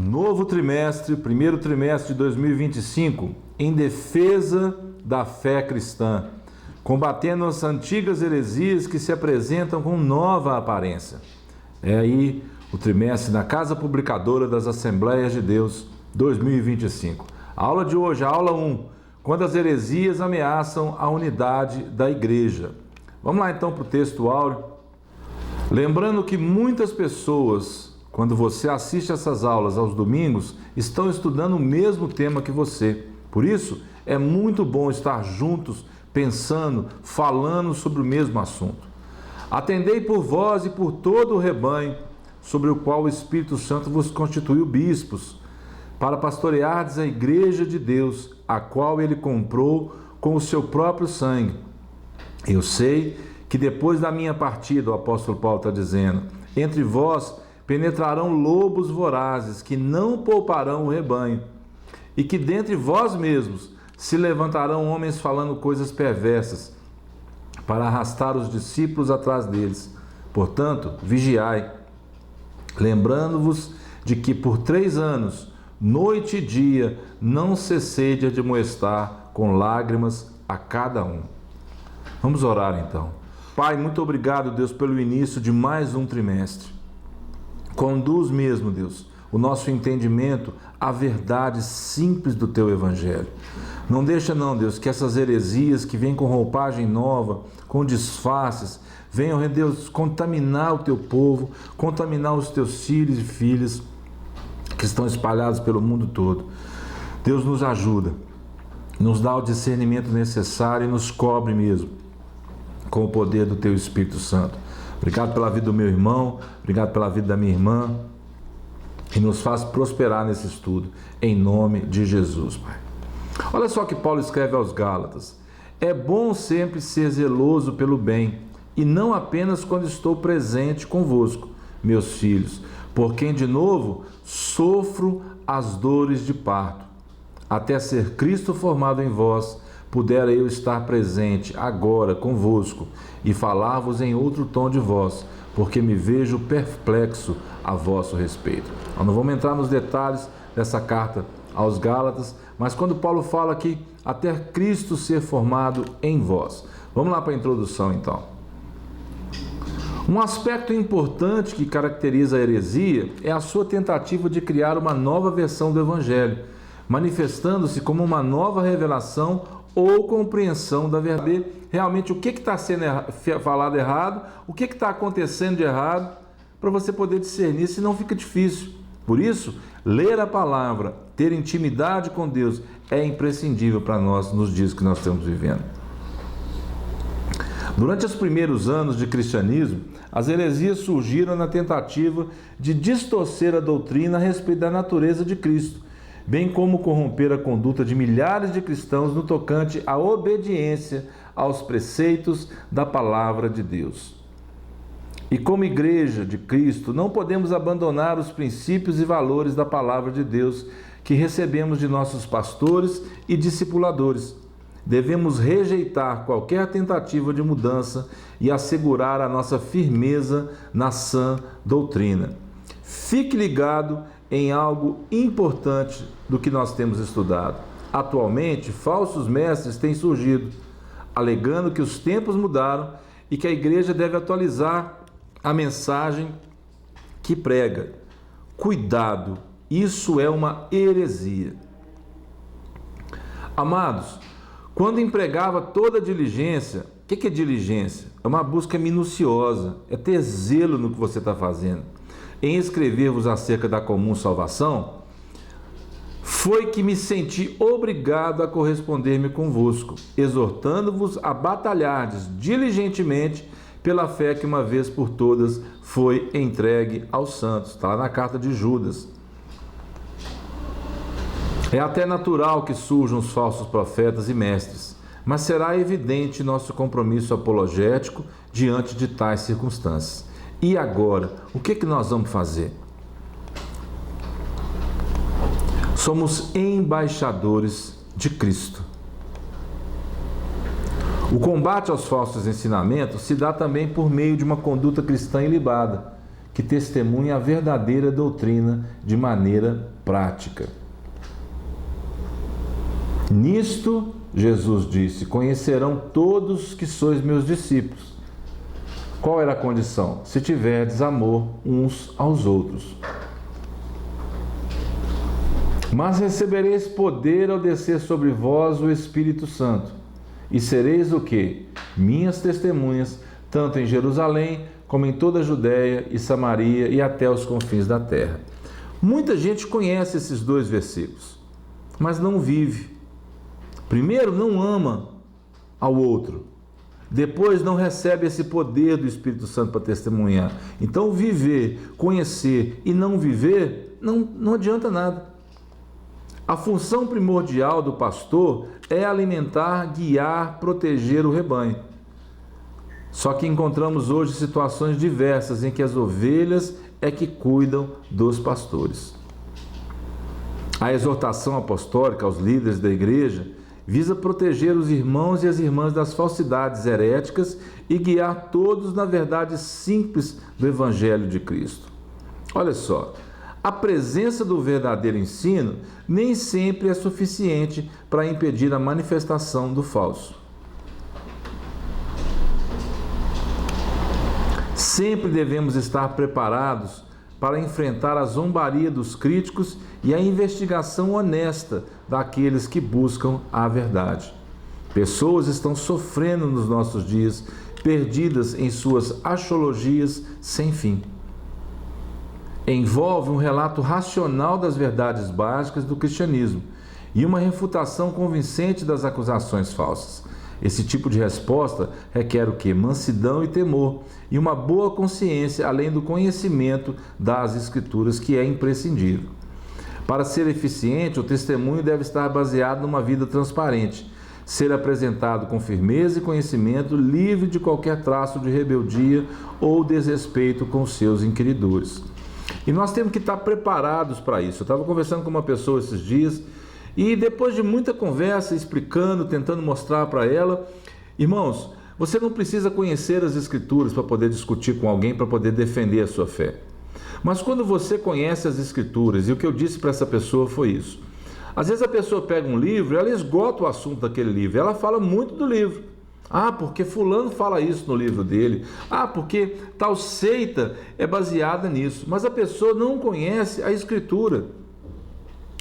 Novo trimestre, primeiro trimestre de 2025, em defesa da fé cristã, combatendo as antigas heresias que se apresentam com nova aparência. É aí o trimestre na Casa Publicadora das Assembleias de Deus 2025. A aula de hoje, a aula 1, quando as heresias ameaçam a unidade da igreja. Vamos lá então para o texto áureo. Lembrando que muitas pessoas, quando você assiste essas aulas aos domingos, estão estudando o mesmo tema que você. Por isso, é muito bom estar juntos, pensando, falando sobre o mesmo assunto. Atendei por vós e por todo o rebanho, sobre o qual o Espírito Santo vos constituiu bispos, para pastoreardes a igreja de Deus, a qual ele comprou com o seu próprio sangue. Eu sei que depois da minha partida, o apóstolo Paulo está dizendo, entre vós penetrarão lobos vorazes, que não pouparão o rebanho, e que dentre vós mesmos se levantarão homens falando coisas perversas, para arrastar os discípulos atrás deles. Portanto, vigiai, lembrando-vos de que por 3 anos, noite e dia, não cessei de admoestar com lágrimas a cada um. Vamos orar então. Pai, muito obrigado, Deus, pelo início de mais um trimestre. Conduz mesmo, Deus, o nosso entendimento à verdade simples do Teu Evangelho. Não deixa não, Deus, que essas heresias que vêm com roupagem nova, com disfarces, venham, Deus, contaminar o Teu povo, contaminar os Teus filhos e filhas que estão espalhados pelo mundo todo. Deus nos ajuda, nos dá o discernimento necessário e nos cobre mesmo com o poder do Teu Espírito Santo. Obrigado pela vida do meu irmão, obrigado pela vida da minha irmã, e nos faz prosperar nesse estudo, em nome de Jesus, Pai. Olha só que Paulo escreve aos Gálatas: é bom sempre ser zeloso pelo bem, e não apenas quando estou presente convosco, meus filhos, por quem de novo sofro as dores de parto, até ser Cristo formado em vós, pudera eu estar presente agora convosco e falar-vos em outro tom de voz, porque me vejo perplexo a vosso respeito. Nós não vamos entrar nos detalhes dessa carta aos Gálatas, mas quando Paulo fala aqui, até Cristo ser formado em vós. Vamos lá para a introdução então. Um aspecto importante que caracteriza a heresia é a sua tentativa de criar uma nova versão do Evangelho, manifestando-se como uma nova revelação ou compreensão da verdade. Realmente o que está sendo falado errado, o que está acontecendo de errado, para você poder discernir, senão fica difícil. Por isso, ler a palavra, ter intimidade com Deus é imprescindível para nós nos dias que nós estamos vivendo. Durante os primeiros anos de cristianismo, as heresias surgiram na tentativa de distorcer a doutrina a respeito da natureza de Cristo, bem como corromper a conduta de milhares de cristãos no tocante à obediência aos preceitos da palavra de Deus. E como igreja de Cristo, não podemos abandonar os princípios e valores da palavra de Deus que recebemos de nossos pastores e discipuladores. Devemos rejeitar qualquer tentativa de mudança e assegurar a nossa firmeza na sã doutrina. Fique ligado em algo importante do que nós temos estudado. Atualmente, falsos mestres têm surgido, alegando que os tempos mudaram e que a igreja deve atualizar a mensagem que prega. Cuidado, isso é uma heresia. Amados, quando empregava toda diligência, o que é diligência? É uma busca minuciosa, é ter zelo no que você está fazendo. Em escrever-vos acerca da comum salvação, foi que me senti obrigado a corresponder-me convosco, exortando-vos a batalhardes diligentemente pela fé que uma vez por todas foi entregue aos santos. Está lá na carta de Judas. É até natural que surjam os falsos profetas e mestres, mas será evidente nosso compromisso apologético diante de tais circunstâncias. E agora, o que nós vamos fazer? Somos embaixadores de Cristo. O combate aos falsos ensinamentos se dá também por meio de uma conduta cristã ilibada, que testemunha a verdadeira doutrina de maneira prática. Nisto, Jesus disse, conhecerão todos que sois meus discípulos. Qual era a condição? Se tiverdes amor uns aos outros. Mas recebereis poder ao descer sobre vós o Espírito Santo, e sereis o quê? Minhas testemunhas, tanto em Jerusalém, como em toda a Judéia e Samaria e até os confins da terra. Muita gente conhece esses dois versículos, mas não vive. Primeiro, não ama ao outro. Depois, não recebe esse poder do Espírito Santo para testemunhar. Então, viver, conhecer e não viver, não adianta nada. A função primordial do pastor é alimentar, guiar, proteger o rebanho. Só que encontramos hoje situações diversas em que as ovelhas é que cuidam dos pastores. A exortação apostólica aos líderes da igreja visa proteger os irmãos e as irmãs das falsidades heréticas e guiar todos na verdade simples do Evangelho de Cristo. Olha só, a presença do verdadeiro ensino nem sempre é suficiente para impedir a manifestação do falso. Sempre devemos estar preparados para enfrentar a zombaria dos críticos e a investigação honesta daqueles que buscam a verdade. Pessoas estão sofrendo nos nossos dias, perdidas em suas axiologias sem fim. Envolve um relato racional das verdades básicas do cristianismo e uma refutação convincente das acusações falsas. Esse tipo de resposta requer o quê? Mansidão e temor, e uma boa consciência, além do conhecimento das Escrituras, que é imprescindível. Para ser eficiente, o testemunho deve estar baseado numa vida transparente, ser apresentado com firmeza e conhecimento, livre de qualquer traço de rebeldia ou desrespeito com seus inquiridores. E nós temos que estar preparados para isso. Eu estava conversando com uma pessoa esses dias, e depois de muita conversa, explicando, tentando mostrar para ela, irmãos, você não precisa conhecer as Escrituras para poder discutir com alguém, para poder defender a sua fé. Mas quando você conhece as Escrituras, e o que eu disse para essa pessoa foi isso. Às vezes a pessoa pega um livro, ela esgota o assunto daquele livro, ela fala muito do livro. Ah, porque fulano fala isso no livro dele. Ah, porque tal seita é baseada nisso. Mas a pessoa não conhece a Escritura.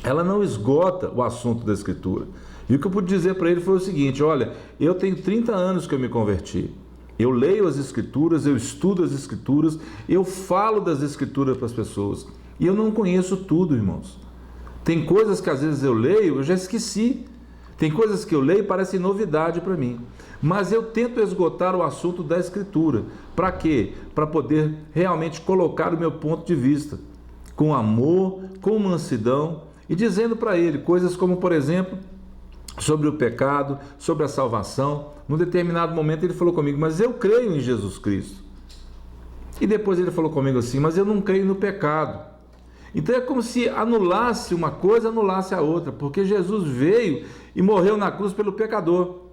Ela não esgota o assunto da Escritura. E o que eu pude dizer para ele foi o seguinte: olha, eu tenho 30 anos que eu me converti. Eu leio as Escrituras, eu estudo as Escrituras, eu falo das Escrituras para as pessoas. E eu não conheço tudo, irmãos. Tem coisas que às vezes eu leio, eu já esqueci. Tem coisas que eu leio e parecem novidade para mim. Mas eu tento esgotar o assunto da Escritura. Para quê? Para poder realmente colocar o meu ponto de vista. Com amor, com mansidão. E dizendo para ele coisas como, por exemplo, sobre o pecado, sobre a salvação. Num determinado momento ele falou comigo: mas eu creio em Jesus Cristo. E depois ele falou comigo assim: mas eu não creio no pecado. Então é como se anulasse uma coisa, anulasse a outra, porque Jesus veio e morreu na cruz pelo pecador.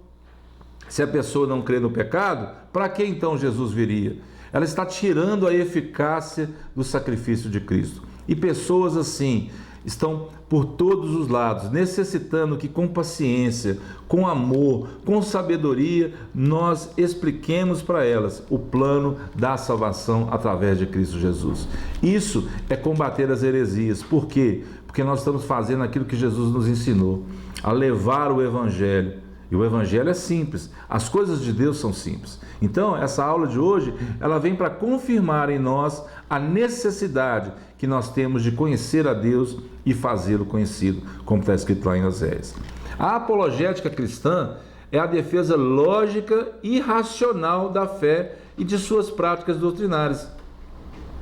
Se a pessoa não crê no pecado, para que então Jesus viria? Ela está tirando a eficácia do sacrifício de Cristo. E pessoas assim estão por todos os lados, necessitando que com paciência, com amor, com sabedoria, nós expliquemos para elas o plano da salvação através de Cristo Jesus. Isso é combater as heresias. Por quê? Porque nós estamos fazendo aquilo que Jesus nos ensinou, a levar o Evangelho. E o Evangelho é simples, as coisas de Deus são simples. Então, essa aula de hoje, ela vem para confirmar em nós a necessidade que nós temos de conhecer a Deus e fazê-lo conhecido, como está escrito lá em Oséias. A apologética cristã é a defesa lógica e racional da fé e de suas práticas doutrinárias.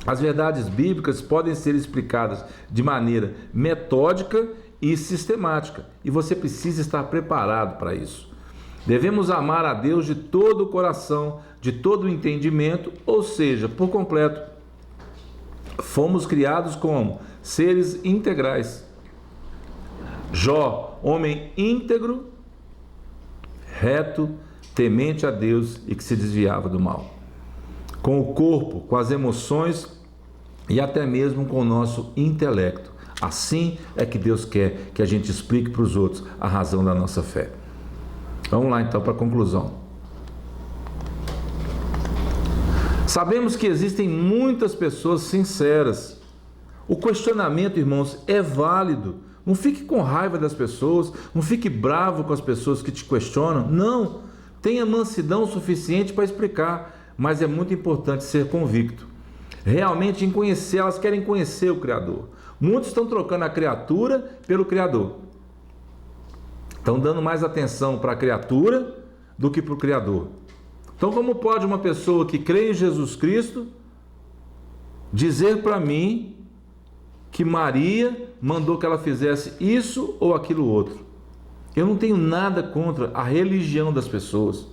As verdades bíblicas podem ser explicadas de maneira metódica e sistemática, e você precisa estar preparado para isso. Devemos amar a Deus de todo o coração, de todo o entendimento, ou seja, por completo. Fomos criados como seres integrais. Jó, homem íntegro, reto, temente a Deus e que se desviava do mal. Com o corpo, com as emoções, e até mesmo com o nosso intelecto. Assim é que Deus quer que a gente explique para os outros a razão da nossa fé. Vamos lá então para a conclusão. Sabemos que existem muitas pessoas sinceras. O questionamento, irmãos, é válido. Não fique com raiva das pessoas, não fique bravo com as pessoas que te questionam. Não, tenha mansidão suficiente para explicar, mas é muito importante ser convicto. Realmente em conhecer, elas querem conhecer o Criador. Muitos estão trocando a criatura pelo Criador. Estão dando mais atenção para a criatura do que para o Criador. Então, como pode uma pessoa que crê em Jesus Cristo dizer para mim que Maria mandou que ela fizesse isso ou aquilo outro? Eu não tenho nada contra a religião das pessoas,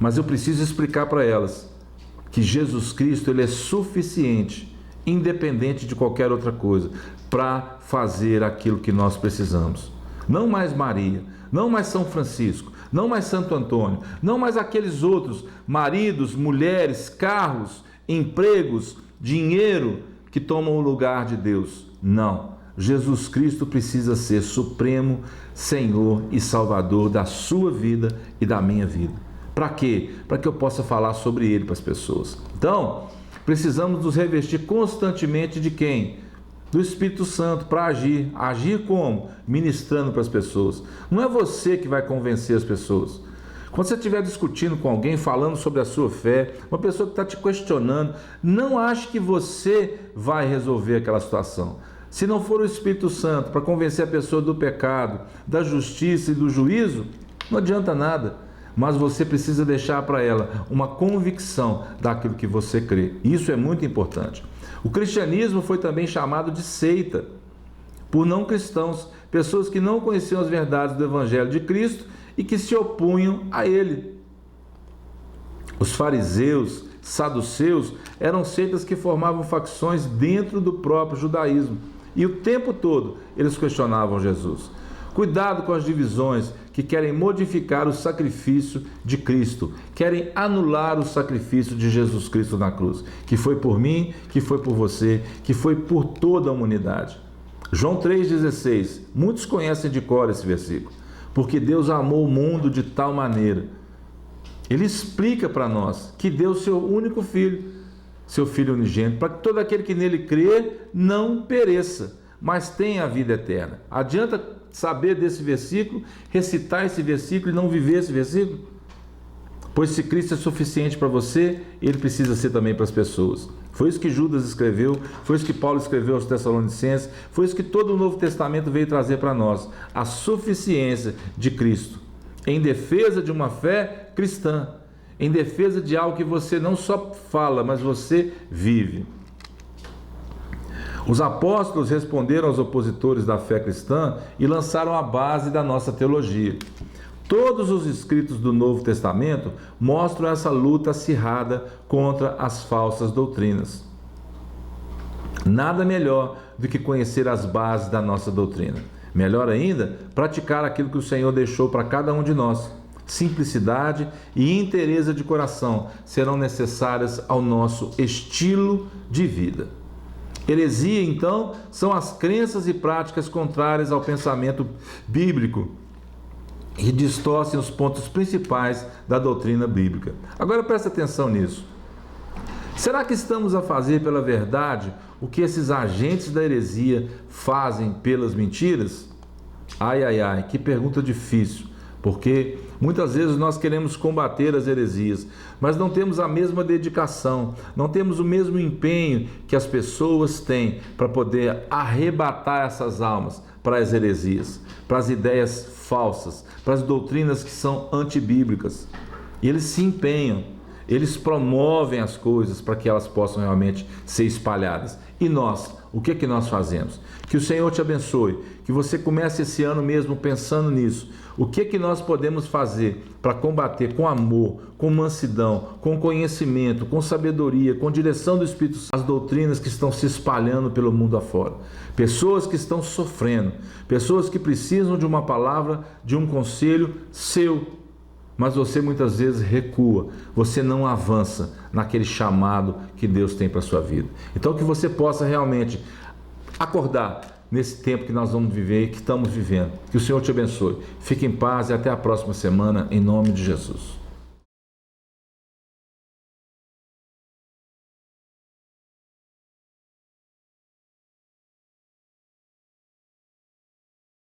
mas eu preciso explicar para elas que Jesus Cristo, ele é suficiente, independente de qualquer outra coisa, para fazer aquilo que nós precisamos. Não mais Maria, não mais São Francisco, não mais Santo Antônio, não mais aqueles outros maridos, mulheres, carros, empregos, dinheiro que tomam o lugar de Deus. Não, Jesus Cristo precisa ser supremo Senhor e Salvador da sua vida e da minha vida. Para quê? Para que eu possa falar sobre Ele para as pessoas. Então, precisamos nos revestir constantemente de quem? Do Espírito Santo para agir. Agir como? Ministrando para as pessoas. Não é você que vai convencer as pessoas. Quando você estiver discutindo com alguém, falando sobre a sua fé, uma pessoa que está te questionando, não ache que você vai resolver aquela situação. Se não for o Espírito Santo para convencer a pessoa do pecado, da justiça e do juízo, não adianta nada. Mas você precisa deixar para ela uma convicção daquilo que você crê. Isso é muito importante. O cristianismo foi também chamado de seita por não cristãos, pessoas que não conheciam as verdades do Evangelho de Cristo e que se opunham a ele. Os fariseus, saduceus, eram seitas que formavam facções dentro do próprio judaísmo. E o tempo todo eles questionavam Jesus. Cuidado com as divisões que querem modificar o sacrifício de Cristo, querem anular o sacrifício de Jesus Cristo na cruz, que foi por mim, que foi por você, que foi por toda a humanidade. João 3,16, muitos conhecem de cor esse versículo, porque Deus amou o mundo de tal maneira. Ele explica para nós que deu seu único filho, seu Filho unigênito, para que todo aquele que nele crê não pereça, mas tenha a vida eterna. Adianta saber desse versículo, recitar esse versículo e não viver esse versículo? Pois se Cristo é suficiente para você, ele precisa ser também para as pessoas. Foi isso que Judas escreveu, foi isso que Paulo escreveu aos Tessalonicenses, foi isso que todo o Novo Testamento veio trazer para nós, a suficiência de Cristo, em defesa de uma fé cristã, em defesa de algo que você não só fala, mas você vive. Os apóstolos responderam aos opositores da fé cristã e lançaram a base da nossa teologia. Todos os escritos do Novo Testamento mostram essa luta acirrada contra as falsas doutrinas. Nada melhor do que conhecer as bases da nossa doutrina. Melhor ainda, praticar aquilo que o Senhor deixou para cada um de nós. Simplicidade e inteireza de coração serão necessárias ao nosso estilo de vida. Heresia, então, são as crenças e práticas contrárias ao pensamento bíblico e distorcem os pontos principais da doutrina bíblica. Agora presta atenção nisso. Será que estamos a fazer pela verdade o que esses agentes da heresia fazem pelas mentiras? Ai, ai, ai, que pergunta difícil, porque muitas vezes nós queremos combater as heresias, mas não temos a mesma dedicação, não temos o mesmo empenho que as pessoas têm para poder arrebatar essas almas para as heresias, para as ideias falsas, para as doutrinas que são antibíblicas. E eles se empenham, eles promovem as coisas para que elas possam realmente ser espalhadas. E nós, o que é que nós fazemos? Que o Senhor te abençoe, que você comece esse ano mesmo pensando nisso. O que é que nós podemos fazer para combater com amor, com mansidão, com conhecimento, com sabedoria, com direção do Espírito Santo, as doutrinas que estão se espalhando pelo mundo afora? Pessoas que estão sofrendo, pessoas que precisam de uma palavra, de um conselho seu. mas você muitas vezes recua, você não avança naquele chamado que Deus tem para a sua vida. Então que você possa realmente acordar nesse tempo que nós vamos viver e que estamos vivendo. Que o Senhor te abençoe. Fique em paz e até a próxima semana, em nome de Jesus.